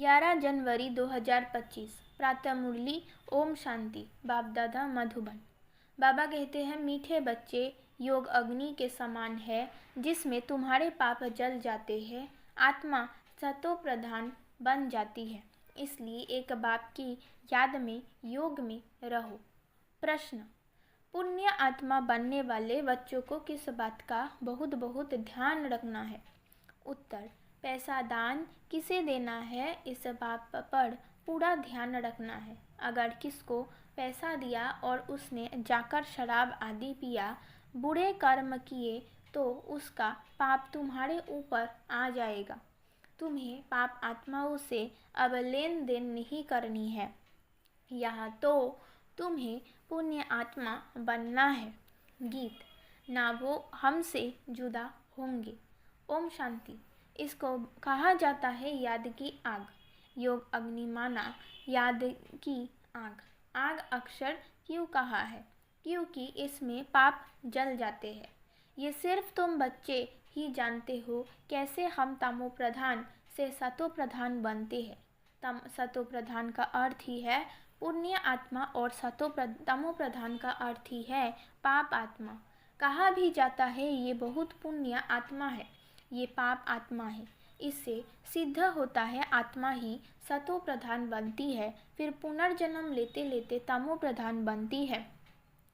11 जनवरी 2025 प्रातः मुरली। ओम शांति। बाप दादा मधुबन। बाबा कहते हैं, मीठे बच्चे, योग अग्नि के समान है जिसमें तुम्हारे पाप जल जाते हैं, आत्मा सतो प्रधान बन जाती है। इसलिए एक बाप की याद में योग में रहो। प्रश्न: पुण्य आत्मा बनने वाले बच्चों को किस बात का बहुत बहुत ध्यान रखना है? उत्तर: पैसा दान किसे देना है इस बात पर पूरा ध्यान रखना है। अगर किसको पैसा दिया और उसने जाकर शराब आदि पिया, बुरे कर्म किए, तो उसका पाप तुम्हारे ऊपर आ जाएगा। तुम्हें पाप आत्माओं से अब लेन देन नहीं करनी है। यहाँ तो तुम्हें पुण्य आत्मा बनना है। गीत: ना वो हमसे जुदा होंगे। ओम शांति। इसको कहा जाता है याद की आग। योग अग्नि माना याद की आग। आग अक्षर क्यों कहा है? क्योंकि इसमें पाप जल जाते हैं। ये सिर्फ तुम बच्चे ही जानते हो कैसे हम तमो प्रधान से सतो प्रधान बनते हैं। सतो प्रधान का अर्थ ही है पुण्य आत्मा और तमो प्रधान का अर्थ ही है पाप आत्मा। कहा भी जाता है ये बहुत पुण्य आत्मा है, ये पाप आत्मा है। इससे सिद्ध होता है आत्मा ही सतो प्रधान बनती है, फिर पुनर्जन्म लेते लेते तमो प्रधान बनती है।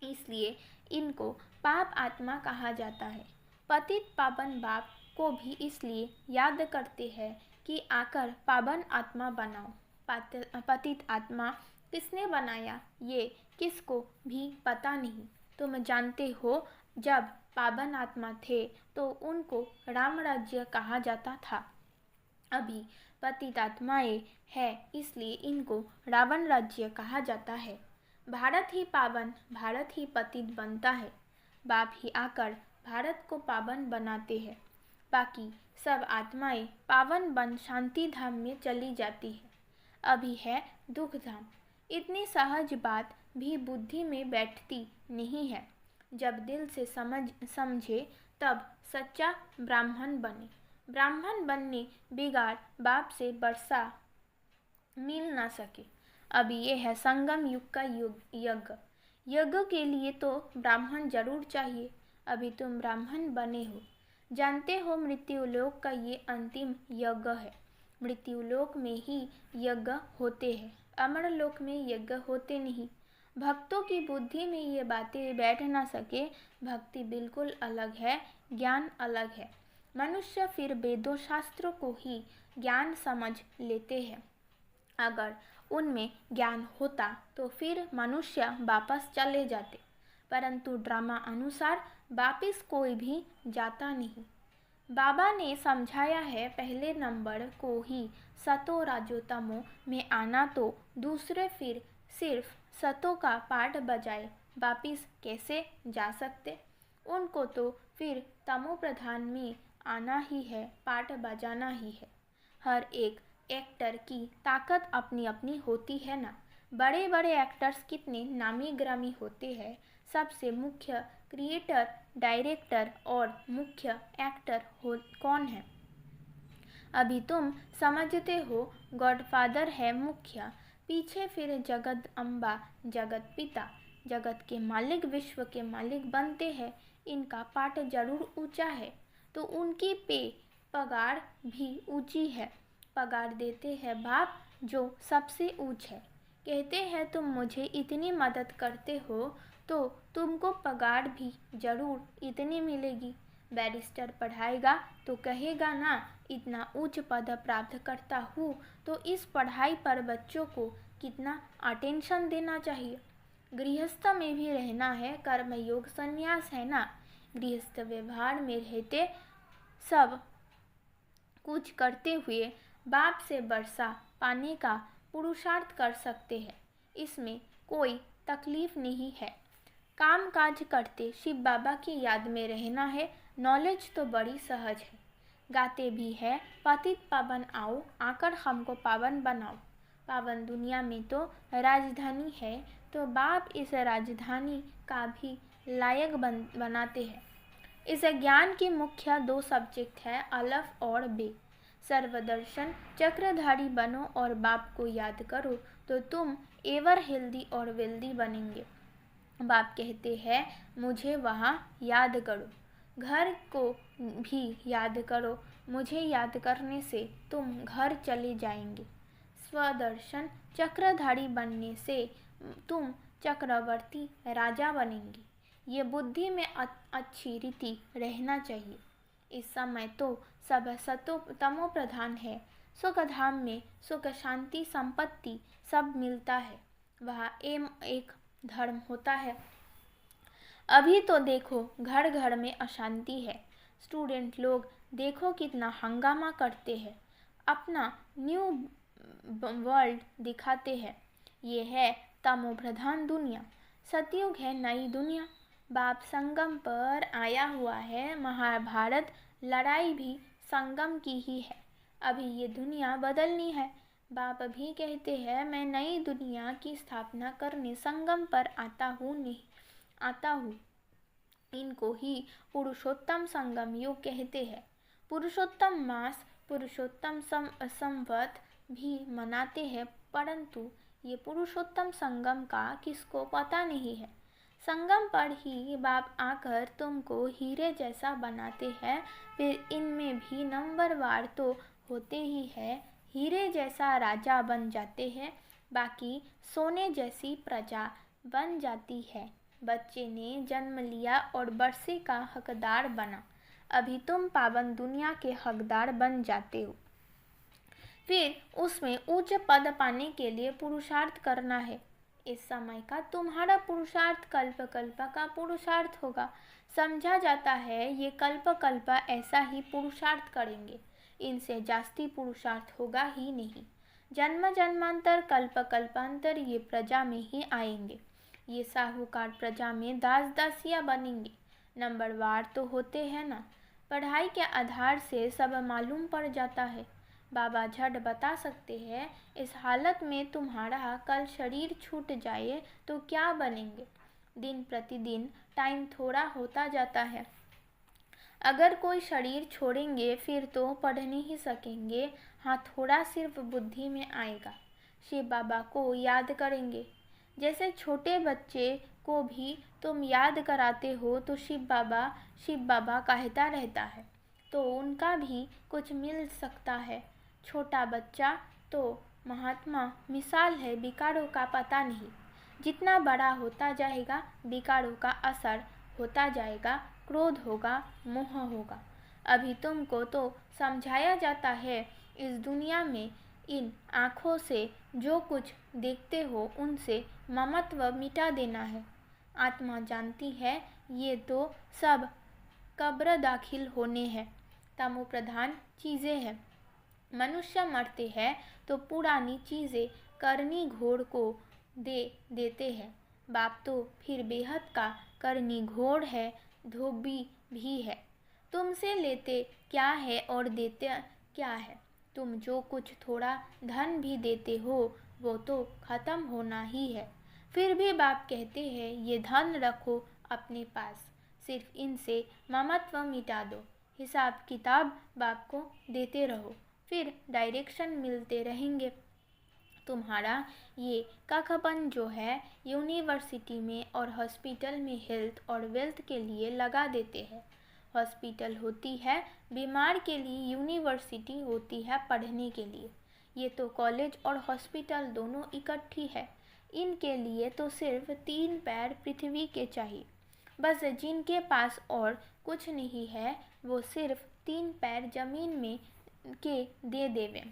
इसलिए इनको पाप आत्मा कहा जाता है। पतित पावन बाप को भी इसलिए याद करते हैं कि आकर पावन आत्मा बनाओ। पतित आत्मा किसने बनाया ये किसको भी पता नहीं। तुम जानते हो जब पावन आत्मा थे तो उनको राम राज्य कहा जाता था। अभी पतित आत्माएं है इसलिए इनको रावण राज्य कहा जाता है। भारत ही पावन, भारत ही पतित बनता है। बाप ही आकर भारत को पावन बनाते हैं। बाकी सब आत्माएं पावन बन शांति धाम में चली जाती है। अभी है दुख धाम। इतनी सहज बात भी बुद्धि में बैठती नहीं है। जब दिल से समझे तब सच्चा ब्राह्मण बने। ब्राह्मण बनने बिगाड़ बाप से बरसा मिल ना सके। अभी ये है संगम युग का यज्ञ। यज्ञ के लिए तो ब्राह्मण जरूर चाहिए। अभी तुम ब्राह्मण बने हो। जानते हो मृत्युलोक का ये अंतिम यज्ञ है। मृत्युलोक में ही यज्ञ होते हैं, अमरलोक में यज्ञ होते नहीं। भक्तों की बुद्धि में ये बातें बैठ ना सके। भक्ति बिल्कुल अलग है, ज्ञान अलग है। मनुष्य फिर वेदों शास्त्रों को ही ज्ञान समझ लेते हैं। अगर उनमें ज्ञान होता तो फिर मनुष्य वापस चले जाते, परंतु ड्रामा अनुसार वापस कोई भी जाता नहीं। बाबा ने समझाया है पहले नंबर को ही सतो राजो तमो में आना, तो दूसरे फिर सिर्फ सतो का पाठ बजाए वापिस कैसे जा सकते? उनको तो फिर तमो प्रधान में आना ही है, पाठ बजाना ही है। हर एक एक्टर की ताकत अपनी अपनी होती है ना। बड़े बड़े एक्टर्स कितने नामी ग्रामी होते हैं। सबसे मुख्य क्रिएटर, डायरेक्टर और मुख्य एक्टर कौन है? अभी तुम समझते हो गॉडफादर है मुख्य, पीछे फिर जगत अम्बा, जगत पिता, जगत के मालिक, विश्व के मालिक बनते हैं। इनका पाठ जरूर ऊंचा है तो उनकी पगार भी ऊंची है। पगार देते हैं बाप जो सबसे ऊंच है। कहते हैं तुम मुझे इतनी मदद करते हो तो तुमको पगार भी जरूर इतनी मिलेगी। बैरिस्टर पढ़ाएगा तो कहेगा ना, इतना उच्च पद प्राप्त करता हूँ तो इस पढ़ाई पर बच्चों को कितना अटेंशन देना चाहिए। गृहस्थ में भी रहना है, कर्मयोग संन्यास है ना। गृहस्थ व्यवहार में रहते सब कुछ करते हुए बाप से वर्षा पाने का पुरुषार्थ कर सकते हैं। इसमें कोई तकलीफ नहीं है। काम काज करते शिव बाबा की याद में रहना है। नॉलेज तो बड़ी सहज है। गाते भी है पतित पावन आओ, आकर हमको पावन बनाओ। पावन दुनिया में तो राजधानी है, तो बाप इस राजधानी का भी लायक बनाते हैं। इस ज्ञान की मुख्य दो सब्जेक्ट है, अलफ और बे। सर्वदर्शन चक्रधारी बनो और बाप को याद करो तो तुम एवर हेल्दी और वेल्दी बनेंगे। बाप कहते हैं मुझे वहाँ याद करो। घर को भी याद करो, मुझे याद करने से तुम घर चले जाएंगे। स्वदर्शन चक्रधारी बनने से तुम चक्रवर्ती राजा बनेंगे। ये बुद्धि में अच्छी रीति रहना चाहिए। इस समय तो सब सतो तमो प्रधान है। सुख धाम में सुख शांति संपत्ति सब मिलता है, वह एक धर्म होता है। अभी तो देखो घर घर में अशांति है। स्टूडेंट लोग देखो कितना हंगामा करते हैं, अपना न्यू वर्ल्ड दिखाते हैं। ये है तमो प्रधान दुनिया। सतयुग है नई दुनिया। बाप संगम पर आया हुआ है। महाभारत लड़ाई भी संगम की ही है। अभी ये दुनिया बदलनी है। बाप भी कहते हैं मैं नई दुनिया की स्थापना करने संगम पर आता हूँ। इनको ही पुरुषोत्तम संगम युग कहते हैं। पुरुषोत्तम मास पुरुषोत्तम संवत भी मनाते हैं, परंतु ये पुरुषोत्तम संगम का किसको पता नहीं है। संगम पर ही बाप आकर तुमको हीरे जैसा बनाते हैं, फिर इनमें भी नंबरवार तो होते ही है। हीरे जैसा राजा बन जाते हैं, बाकी सोने जैसी प्रजा बन जाती है। बच्चे ने जन्म लिया और वर्षे का हकदार बना। अभी तुम पावन दुनिया के हकदार बन जाते हो। फिर उसमें उच्च पद पाने के लिए पुरुषार्थ करना है। इस समय का तुम्हारा पुरुषार्थ कल्प कल्प का पुरुषार्थ होगा। समझा जाता है ये कल्प कल्प ऐसा ही पुरुषार्थ करेंगे, इनसे जास्ती पुरुषार्थ होगा ही नहीं। जन्म जन्मांतर कल्प कल्पांतर ये प्रजा में ही आएंगे। ये साहूकार प्रजा में दास दासियाँ बनेंगे। नंबरवार तो होते हैं ना। पढ़ाई के आधार से सब मालूम पड़ जाता है। बाबा झट बता सकते हैं इस हालत में तुम्हारा कल शरीर छूट जाए तो क्या बनेंगे। दिन प्रतिदिन टाइम थोड़ा होता जाता है। अगर कोई शरीर छोड़ेंगे फिर तो पढ़ नहीं सकेंगे। हाँ, थोड़ा सिर्फ बुद्धि में आएगा। शिव बाबा को याद करेंगे। जैसे छोटे बच्चे को भी तुम याद कराते हो तो शिव बाबा कहता रहता है, तो उनका भी कुछ मिल सकता है। छोटा बच्चा तो महात्मा मिसाल है, विकारों का पता नहीं। जितना बड़ा होता जाएगा विकारों का असर होता जाएगा। क्रोध होगा, मोह होगा। अभी तुमको तो समझाया जाता है इस दुनिया में इन आँखों से जो कुछ देखते हो उनसे ममत्व मिटा देना है। आत्मा जानती है ये तो सब कब्र दाखिल होने हैं, तमो प्रधान चीज़ें हैं। मनुष्य मरते हैं तो पुरानी चीज़ें करनी घोड़ को दे देते हैं। बाप तो फिर बेहद का करनी घोड़ है, धोबी भी है। तुमसे लेते क्या है और देते क्या है। तुम जो कुछ थोड़ा धन भी देते हो वो तो ख़त्म होना ही है। फिर भी बाप कहते हैं ये धन रखो अपने पास, सिर्फ इनसे ममत्व मिटा दो। हिसाब किताब बाप को देते रहो, फिर डायरेक्शन मिलते रहेंगे। तुम्हारा ये कखपन जो है यूनिवर्सिटी में और हॉस्पिटल में हेल्थ और वेल्थ के लिए लगा देते हैं। हॉस्पिटल होती है बीमार के लिए, यूनिवर्सिटी होती है पढ़ने के लिए। ये तो कॉलेज और हॉस्पिटल दोनों इकट्ठी है। इनके लिए तो सिर्फ 3 पैर पृथ्वी के चाहिए। बस जिनके पास और कुछ नहीं है वो सिर्फ 3 पैर जमीन में के दे देवे,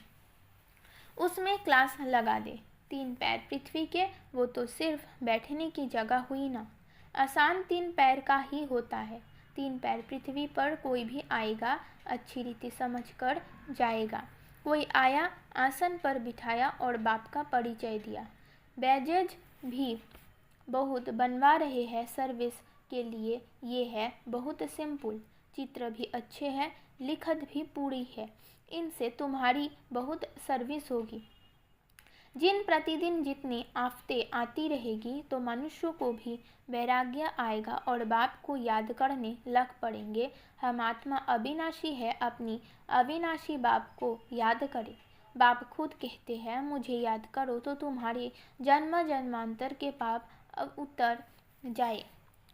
उसमें क्लास लगा दे। 3 पैर पृथ्वी के वो तो सिर्फ बैठने की जगह हुई ना। आसान 3 पैर का ही होता है। 3 पैर पृथ्वी पर कोई भी आएगा अच्छी रीति समझ कर जाएगा। कोई आया आसन पर बिठाया और बाप का परिचय दिया। बैजेज भी बहुत बनवा रहे हैं सर्विस के लिए। ये है बहुत सिंपल, चित्र भी अच्छे हैं, लिखत भी पूरी है। इनसे तुम्हारी बहुत सर्विस होगी। जिन प्रतिदिन जितनी आफतें आती रहेगी तो मनुष्यों को भी वैराग्य आएगा और बाप को याद करने लग पड़ेंगे। हम आत्मा अविनाशी है, अपनी अविनाशी बाप को याद करें। बाप खुद कहते हैं, मुझे याद करो तो तुम्हारे जन्म जन्मांतर के पाप अब उतर जाए।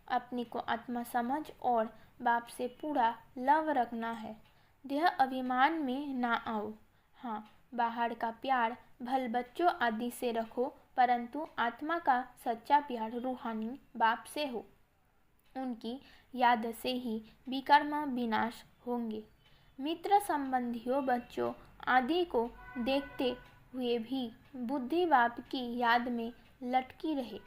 अपने को आत्मा समझ और बाप से पूरा लव रखना है। देह अभिमान में ना आओ। हाँ, बाहर का प्यार भल बच्चों आदि से रखो, परंतु आत्मा का सच्चा प्यार रूहानी बाप से हो। उनकी याद से ही विकर्म विनाश होंगे। मित्र संबंधियों बच्चों आदि को देखते हुए भी बुद्धि बाप की याद में लटकी रहे।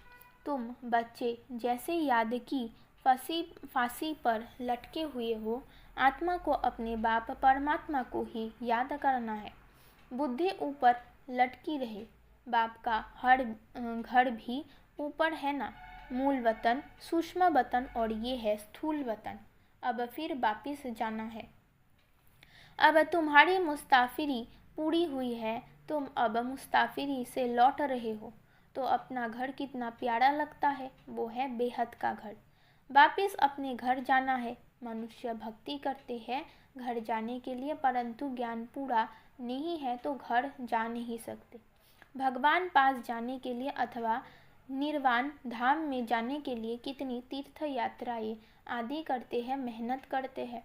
तुम बच्चे जैसे याद की फांसी पर लटके हुए हो, आत्मा को अपने बाप परमात्मा को ही याद करना है। बुद्धि ऊपर लटकी रहे। बाप का हर घर भी ऊपर है ना, मूल वतन, सूक्ष्म वतन और ये है स्थूल वतन। अब फिर वापिस जाना है। अब तुम्हारी मुसाफिरी पूरी हुई है, तुम अब मुसाफिरी से लौट रहे हो। तो अपना घर कितना प्यारा लगता है, वो है बेहद का घर। वापिस अपने घर जाना है। मनुष्य भक्ति करते हैं घर जाने के लिए, परंतु ज्ञान पूरा नहीं है तो घर जा नहीं सकते। भगवान पास जाने के लिए अथवा निर्वाण धाम में जाने के लिए कितनी तीर्थ यात्राएं आदि करते हैं, मेहनत करते हैं।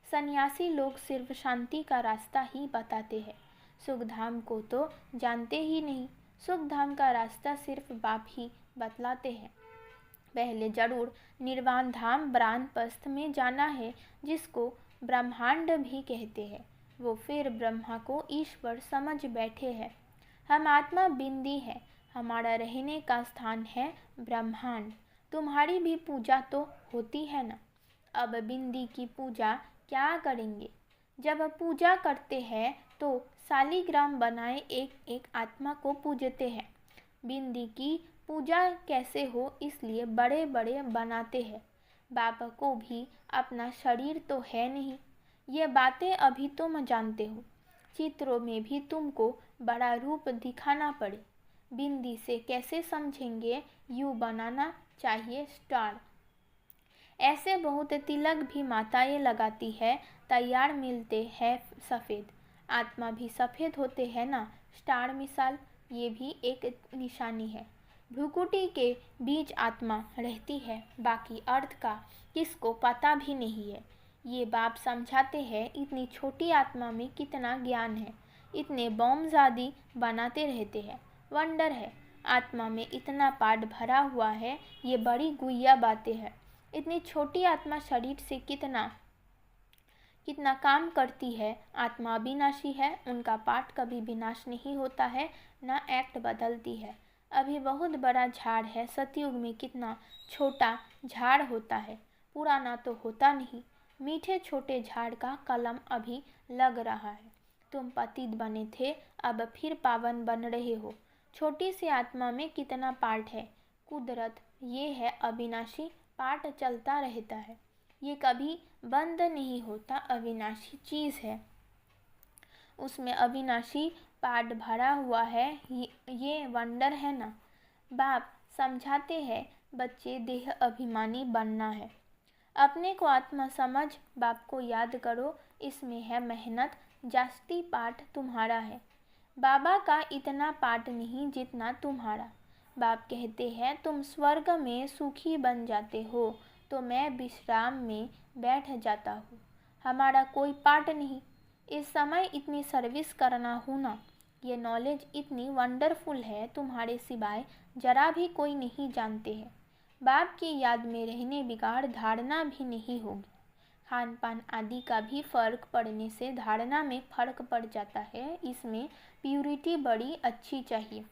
सन्यासी लोग सिर्फ शांति का रास्ता ही बताते हैं, सुखधाम को तो जानते ही नहीं। सुखधाम का रास्ता सिर्फ बाप ही बतलाते हैं। पहले जरूर निर्वाण धाम वानप्रस्थ में जाना है, जिसको ब्रह्मांड भी कहते हैं। वो फिर ब्रह्मा को ईश्वर समझ बैठे हैं। हम आत्मा बिंदी है, हमारा रहने का स्थान है ब्रह्मांड। तुम्हारी भी पूजा तो होती है ना। अब बिंदी की पूजा क्या करेंगे? जब पूजा करते हैं तो शालिग्राम बनाए एक एक आत्मा को पूजते हैं। बिंदी की पूजा कैसे हो, इसलिए बड़े बड़े बनाते हैं। बाप को भी अपना शरीर तो है नहीं, ये बातें अभी तुम जानते हो। चित्रों में भी तुमको बड़ा रूप दिखाना पड़े, बिंदी से कैसे समझेंगे? यूँ बनाना चाहिए स्टार। ऐसे बहुत तिलक भी माताएं लगाती है, तैयार मिलते हैं सफ़ेद। आत्मा भी सफ़ेद होते हैं ना, स्टार मिसाल, ये भी एक निशानी है। भ्रुकुटी के बीच आत्मा रहती है, बाकी अर्थ का किसको पता भी नहीं है। ये बाप समझाते हैं, इतनी छोटी आत्मा में कितना ज्ञान है। इतने बॉम्ब आदि बनाते रहते हैं। वंडर है, आत्मा में इतना पाठ भरा हुआ है, ये बड़ी गुइया बातें हैं। इतनी छोटी आत्मा शरीर से कितना कितना काम करती है। आत्मा अविनाशी है, उनका पाठ कभी विनाश नहीं होता है, ना एक्ट बदलती है। अभी बहुत बड़ा झाड़ है, सतयुग में कितना छोटा झाड़ होता है, पुराना तो होता नहीं। मीठे छोटे झाड़ का कलम अभी लग रहा है। तुम पतित बने थे, अब फिर पावन बन रहे हो। छोटी सी आत्मा में कितना पाठ है। कुदरत ये है अविनाशी, पाठ चलता रहता है, ये कभी बंद नहीं होता। अविनाशी चीज़ है, उसमें अविनाशी पाठ भरा हुआ है, ये वंडर है ना। बाप समझाते हैं, बच्चे देह अभिमानी बनना है। अपने को आत्मा समझ बाप को याद करो, इसमें है मेहनत। जास्ती पाठ तुम्हारा है, बाबा का इतना पाठ नहीं जितना तुम्हारा। बाप कहते हैं, तुम स्वर्ग में सुखी बन जाते हो तो मैं विश्राम में बैठ जाता हूँ। हमारा कोई पाठ नहीं। इस समय इतनी सर्विस करना हूँ ना, ये नॉलेज इतनी वंडरफुल है, तुम्हारे सिवाय जरा भी कोई नहीं जानते हैं। बाप की याद में रहने बिगाड़ धारणा भी नहीं होगी। खान पान आदि का भी फर्क पड़ने से धारणा में फर्क पड़ जाता है। इसमें प्यूरिटी बड़ी अच्छी चाहिए।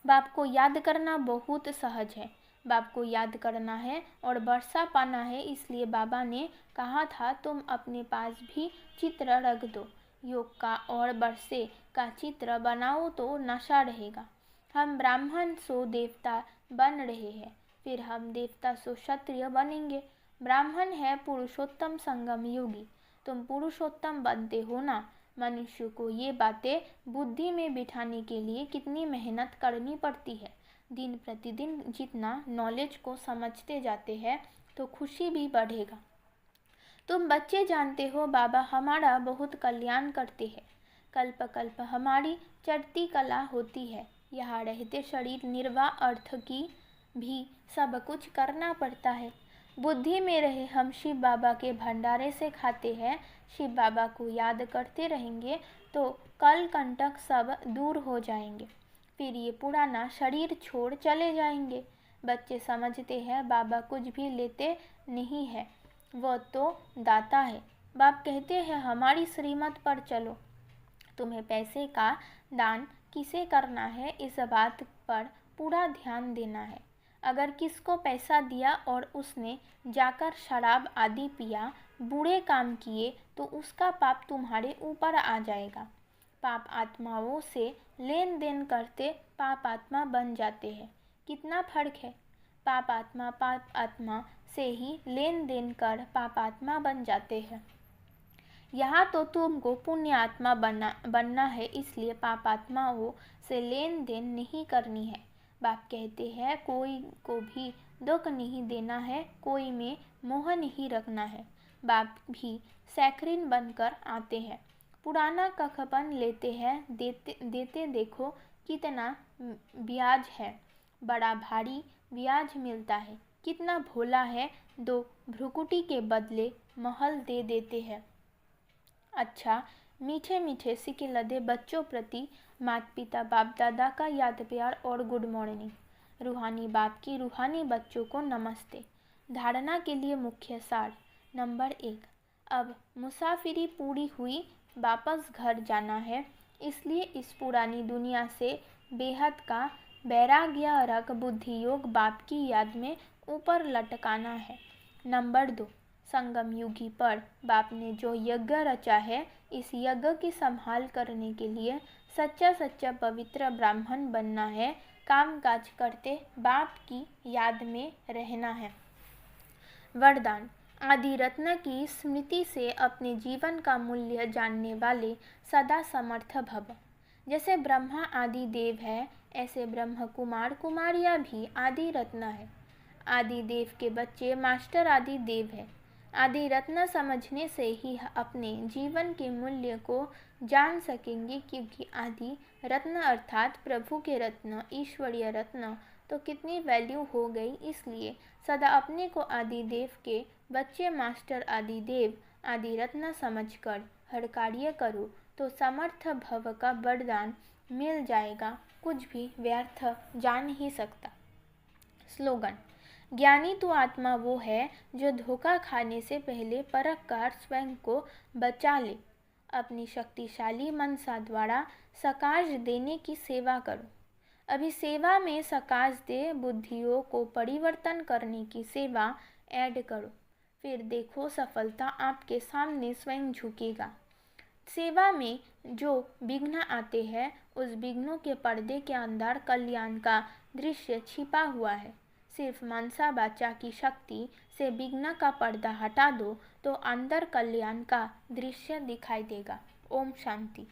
बाप को याद करना बहुत सहज है। बाप को याद करना है और वर्षा पाना है, इसलिए बाबा ने कहा था, तुम अपने पास भी चित्र रख दो। योग का और वर्षे का चित्र बनाओ तो नशा रहेगा। हम ब्राह्मण सो देवता बन रहे हैं, फिर हम देवता सो क्षत्रिय बनेंगे। ब्राह्मण है पुरुषोत्तम संगम योगी, तुम पुरुषोत्तम बनते हो ना। मनुष्य को ये बातें बुद्धि में बिठाने के लिए कितनी मेहनत करनी पड़ती है। दिन प्रतिदिन जितना नॉलेज को समझते जाते हैं तो खुशी भी बढ़ेगा। तुम बच्चे जानते हो बाबा हमारा बहुत कल्याण करते हैं। कल्प कल्प हमारी चढ़ती कला होती है। यहाँ रहते शरीर निर्वाह अर्थ की भी सब कुछ करना पड़ता है। बुद्धि में रहे हम शिव बाबा के भंडारे से खाते हैं। शिव बाबा को याद करते रहेंगे तो कल कंटक सब दूर हो जाएंगे। फिर ये पुराना शरीर छोड़ चले जाएंगे। बच्चे समझते हैं बाबा कुछ भी लेते नहीं है, वह तो दाता है। बाप कहते हैं हमारी श्रीमत पर चलो। तुम्हें पैसे का दान किसे करना है इस बात पर पूरा ध्यान देना है। अगर किसको पैसा दिया और उसने जाकर शराब आदि पिया, बुरे काम किए, तो उसका पाप तुम्हारे ऊपर आ जाएगा। पाप आत्माओं से लेन देन करते पाप आत्मा बन जाते हैं। कितना फर्क है। पाप आत्मा से ही लेन देन कर पाप आत्मा बन जाते हैं। यहाँ तो तुमको पुण्य आत्मा बनना है, इसलिए पाप आत्माओं से लेन देन नहीं करनी है। बाप कहते हैं कोई को भी दुख नहीं देना है, कोई में मोह नहीं रखना है। बाप भी सैकरीन बनकर आते हैं, पुराना कखपन लेते हैं, देते देखो कितना ब्याज है। बड़ा भारी ब्याज मिलता है। कितना भोला है, 2 भ्रुकुटी के बदले महल दे देते हैं। अच्छा, मीठे मीठे सिक्के लदे बच्चों प्रति माता पिता बाप दादा का याद प्यार और गुड मॉर्निंग। रूहानी बाप की रूहानी बच्चों को नमस्ते। धारणा के लिए मुख्य सार। नंबर 1, अब मुसाफिरी पूरी हुई, वापस घर जाना है, इसलिए इस पुरानी दुनिया से बेहद का वैराग्य रख बुद्धि योग बाप की याद में ऊपर लटकाना है। नंबर 2, संगम युगी पर बाप ने जो यज्ञ रचा है, इस यज्ञ की संभाल करने के लिए सच्चा पवित्र ब्राह्मण बनना है। काम काज करते बाप की याद में रहना है। वरदान। आदि रत्न की स्मृति से अपने जीवन का मूल्य जानने वाले सदा समर्थ भव। जैसे ब्रह्मा आदि देव है, ऐसे ब्रह्म कुमार कुमारियाँ भी आदि रत्न है। आदि देव के बच्चे मास्टर आदि देव है। आदि रत्न समझने से ही अपने जीवन के मूल्य को जान सकेंगे, क्योंकि आदि रत्न अर्थात प्रभु के रत्न, ईश्वरीय रत्न तो कितनी वैल्यू हो गई। इसलिए सदा अपने को आदि देव के बच्चे मास्टर आदि देव आदि रत्न समझकर हर कार्य करो तो समर्थ भव का वरदान मिल जाएगा। कुछ भी व्यर्थ जा नहीं सकता। स्लोगन। ज्ञानी तो आत्मा वो है जो धोखा खाने से पहले परख कर स्वयं को बचा ले। अपनी शक्तिशाली मनसा द्वारा सकाश देने की सेवा करो। अभी सेवा में सकाश दे बुद्धियों को परिवर्तन करने की सेवा ऐड करो। फिर देखो सफलता आपके सामने स्वयं झुकेगा। सेवा में जो विघ्न आते हैं, उस विघ्नों के पर्दे के अंदर कल्याण का दृश्य छिपा हुआ है। सिर्फ मनसा वाचा की शक्ति से विघ्न का पर्दा हटा दो तो अंदर कल्याण का दृश्य दिखाई देगा। ओम शांति।